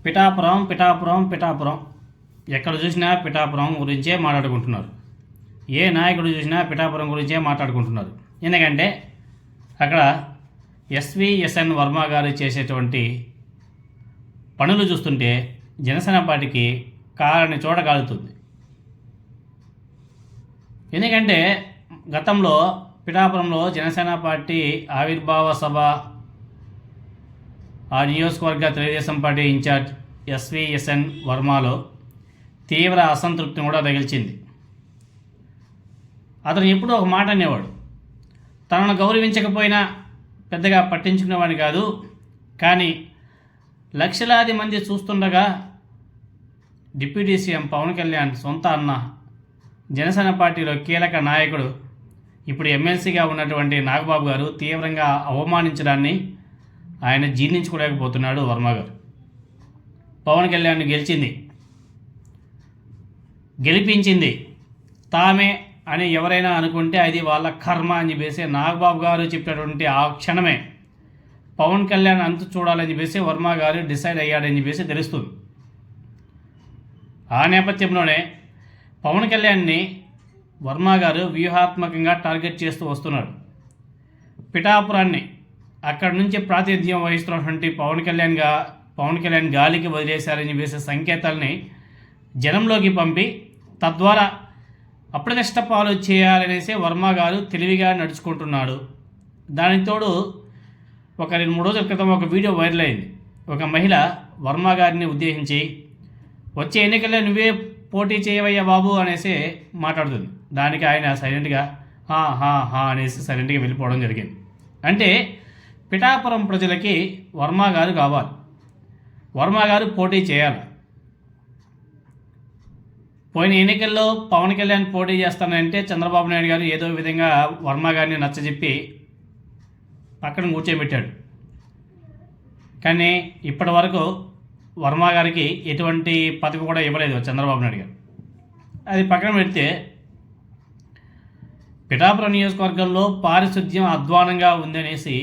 పిఠాపురం పిఠాపురం పిఠాపురం ఎక్కడ చూసినా పిఠాపురం గురించే మాట్లాడుకుంటున్నారు. ఏ నాయకుడు చూసినా పిఠాపురం గురించే మాట్లాడుకుంటున్నారు. ఎందుకంటే అక్కడ ఎస్విఎస్ఎన్ వర్మ గారు చేసేటువంటి పనులు చూస్తుంటే జనసేన పార్టీకి కాలని చోట కాలుతుంది. ఎందుకంటే గతంలో పిఠాపురంలో జనసేన పార్టీ ఆవిర్భావ సభ, ఆ నియోజకవర్గ తెలుగుదేశం పార్టీ ఇన్ఛార్జ్ ఎస్విఎస్ఎన్ వర్మలో తీవ్ర అసంతృప్తిని కూడా తగిల్చింది. అతను ఎప్పుడూ ఒక మాట అనేవాడు, తనను గౌరవించకపోయినా పెద్దగా పట్టించుకునేవాడిని కాదు, కానీ లక్షలాది మంది చూస్తుండగా డిప్యూటీ సీఎం పవన్ కళ్యాణ్ సొంత అన్న, జనసేన పార్టీలో కీలక నాయకుడు, ఇప్పుడు ఎమ్మెల్సీగా ఉన్నటువంటి నాగబాబు గారు తీవ్రంగా అవమానించడాన్ని ఆయన జీర్ణించుకోలేకపోతున్నాడు వర్మ గారు. పవన్ కళ్యాణ్ గెలిపించింది తామే అని ఎవరైనా అనుకుంటే అది వాళ్ళ కర్మ అని చెప్పేసి నాగబాబు గారు చెప్పినటువంటి ఆ క్షణమే పవన్ కళ్యాణ్ అంతు చూడాలని చెప్పేసి వర్మ గారు డిసైడ్ అయ్యాడని చెప్పేసి తెలుస్తుంది. ఆ నేపథ్యంలోనే పవన్ కళ్యాణ్ని వర్మ గారు వ్యూహాత్మకంగా టార్గెట్ చేస్తూ వస్తున్నాడు. పిఠాపురాన్ని అక్కడి నుంచి ప్రాతినిధ్యం వహిస్తున్నటువంటి పవన్ కళ్యాణ్ గాలికి వదిలేశారని చెప్పేసి సంకేతాలని జనంలోకి పంపి తద్వారా అప్రతిష్ట పాలు చేయాలనేసి వర్మ గారు తెలివిగా నడుచుకుంటున్నాడు. దానికి తోడు ఒక 2-3 రోజుల క్రితం ఒక వీడియో వైరల్ అయింది. ఒక మహిళ వర్మ గారిని ఉద్దేశించి, వచ్చే ఎన్నికల్లో నువ్వే పోటీ చేయవయ్యా బాబు అనేసి మాట్లాడుతుంది. దానికి ఆయన సైలెంట్గా హా హా హా అనేసి సైలెంట్గా వెళ్ళిపోవడం జరిగింది. అంటే పిఠాపురం ప్రజలకి వర్మ గారు కావాలి, వర్మ గారు పోటీ చేయాలి. పోయిన ఎన్నికల్లో పవన్ కళ్యాణ్ పోటీ చేస్తానంటే చంద్రబాబు నాయుడు గారు ఏదో విధంగా వర్మ గారిని నచ్చజెప్పి పక్కన కూర్చోబెట్టాడు. కానీ ఇప్పటి వరకు వర్మ గారికి ఎటువంటి పదవి కూడా ఇవ్వలేదు చంద్రబాబు నాయుడు గారు. అది పక్కన పెడితే పిఠాపురం నియోజకవర్గంలో పారిశుద్ధ్యం అధ్వానంగా ఉందనేసి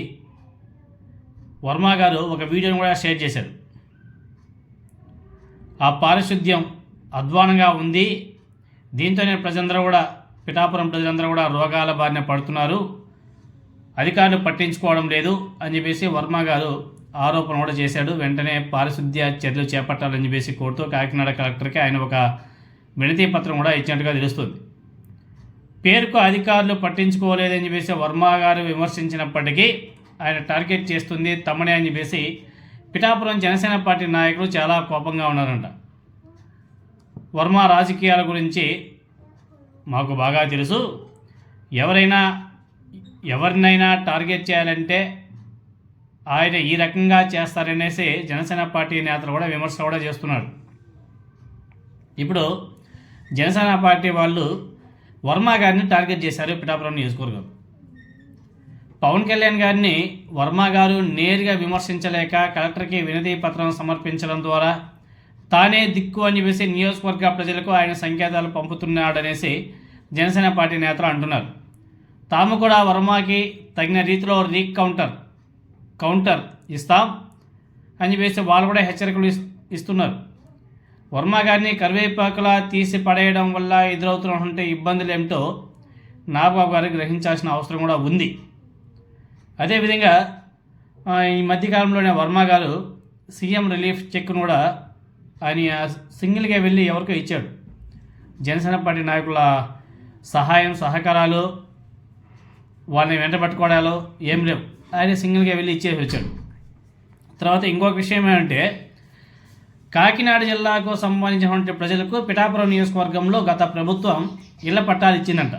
వర్మ గారు ఒక వీడియోని కూడా షేర్ చేశారు. ఆ పారిశుద్ధ్యం అధ్వానంగా ఉంది, దీంతోనే ప్రజలందరూ కూడా పిఠాపురం ప్రజలందరూ కూడా రోగాల బారిన పడుతున్నారు, అధికారులు పట్టించుకోవడం లేదు అని చెప్పేసి వర్మ గారు ఆరోపణ కూడా చేశాడు. వెంటనే పారిశుద్ధ్య చర్యలు చేపట్టాలని చెప్పేసి కోరుతూ కాకినాడ కలెక్టర్కి ఆయన ఒక వినతి పత్రం కూడా ఇచ్చినట్టుగా తెలుస్తుంది. పేరుకు అధికారులు పట్టించుకోలేదని చెప్పేసి వర్మ గారు విమర్శించినప్పటికీ ఆయన టార్గెట్ చేస్తుంది తమనే అని చెప్పేసి పిఠాపురం జనసేన పార్టీ నాయకులు చాలా కోపంగా ఉన్నారంట. వర్మ రాజకీయాల గురించి మాకు బాగా తెలుసు, ఎవరినైనా టార్గెట్ చేయాలంటే ఆయన ఈ రకంగా చేస్తారనేసి జనసేన పార్టీ నేతలు కూడా విమర్శ కూడా చేస్తున్నారు. ఇప్పుడు జనసేన పార్టీ వాళ్ళు వర్మ గారిని టార్గెట్ చేశారు పిఠాపురం నియోజకవర్గం. పవన్ కళ్యాణ్ గారిని వర్మ గారు నేరుగా విమర్శించలేక కలెక్టర్కి వినతి పత్రం సమర్పించడం ద్వారా తానే దిక్కు అని చెప్పేసి నియోజకవర్గ ప్రజలకు ఆయన సంకేతాలు పంపుతున్నాడనేసి జనసేన పార్టీ నేతలు అంటున్నారు. తాము కూడా వర్మకి తగిన రీతిలో కౌంటర్ ఇస్తాం అని చెప్పేసి వాళ్ళు కూడా హెచ్చరికలు ఇస్తున్నారు. వర్మ గారిని కరివేపాకులా తీసి పడేయడం వల్ల ఎదురవుతున్నటువంటి ఇబ్బందులు ఏమిటో నాగబాబు గారు గ్రహించాల్సిన అవసరం కూడా ఉంది. అదేవిధంగా ఈ మధ్యకాలంలోనే వర్మ గారు సీఎం రిలీఫ్ చెక్ను కూడా ఆయన సింగిల్గా వెళ్ళి ఎవరికో ఇచ్చాడు. జనసేన పార్టీ నాయకుల సహకారాలు వాళ్ళని వెంట పట్టుకోవడాలు ఏం లేవు, ఆయన సింగిల్గా వెళ్ళి ఇచ్చేసి వచ్చాడు. తర్వాత ఇంకొక విషయం ఏమంటే కాకినాడ జిల్లాకు సంబంధించినటువంటి ప్రజలకు పిఠాపురం నియోజకవర్గంలో గత ప్రభుత్వం ఇళ్ల పట్టాలు ఇచ్చిందంట.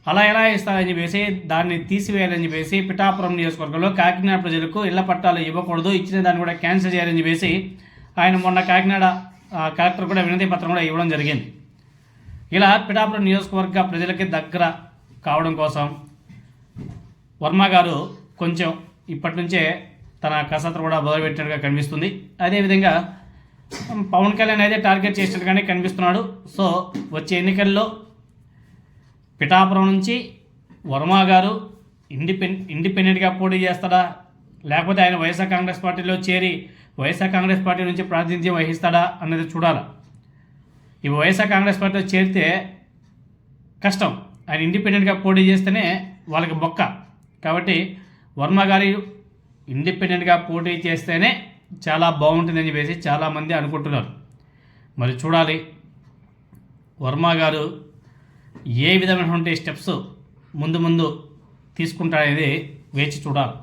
అలా ఎలా ఇస్తారని చెప్పేసి దాన్ని తీసివేయాలని చెప్పేసి పిఠాపురం నియోజకవర్గంలో కాకినాడ ప్రజలకు ఇళ్ల పట్టాలు ఇవ్వకూడదు, ఇచ్చిన దాన్ని కూడా క్యాన్సిల్ చేయాలని చెప్పేసి ఆయన మొన్న కాకినాడ కలెక్టర్ కూడా వినతి పత్రం కూడా ఇవ్వడం జరిగింది. ఇలా పిఠాపురం నియోజకవర్గ ప్రజలకి దగ్గర కావడం కోసం వర్మ గారు కొంచెం ఇప్పటి నుంచే తన కసరత్తు కూడా మొదలుపెట్టినట్టుగా కనిపిస్తుంది. అదేవిధంగా పవన్ కళ్యాణ్ అయితే టార్గెట్ చేసినట్టుగానే కనిపిస్తున్నాడు. సో వచ్చే ఎన్నికల్లో పిఠాపురం నుంచి వర్మ గారు ఇండిపెండెంట్గా పోటీ చేస్తాడా, లేకపోతే ఆయన వైఎస్ఆర్ కాంగ్రెస్ పార్టీలో చేరి వైఎస్ఆర్ కాంగ్రెస్ పార్టీ నుంచి ప్రాతినిధ్యం వహిస్తాడా అన్నది చూడాలి. ఇప్పుడు వైఎస్ఆర్ కాంగ్రెస్ పార్టీలో చేరితే కష్టం, ఆయన ఇండిపెండెంట్గా పోటీ చేస్తేనే వాళ్ళకి బొక్క. కాబట్టి వర్మ గారు ఇండిపెండెంట్గా పోటీ చేస్తేనే చాలా బాగుంటుందని చెప్పేసి చాలామంది అనుకుంటున్నారు. మరి చూడాలి వర్మ గారు ఏ విధమైనటువంటి స్టెప్స్ ముందు తీసుకుంటారనేది వేచి చూడాలి.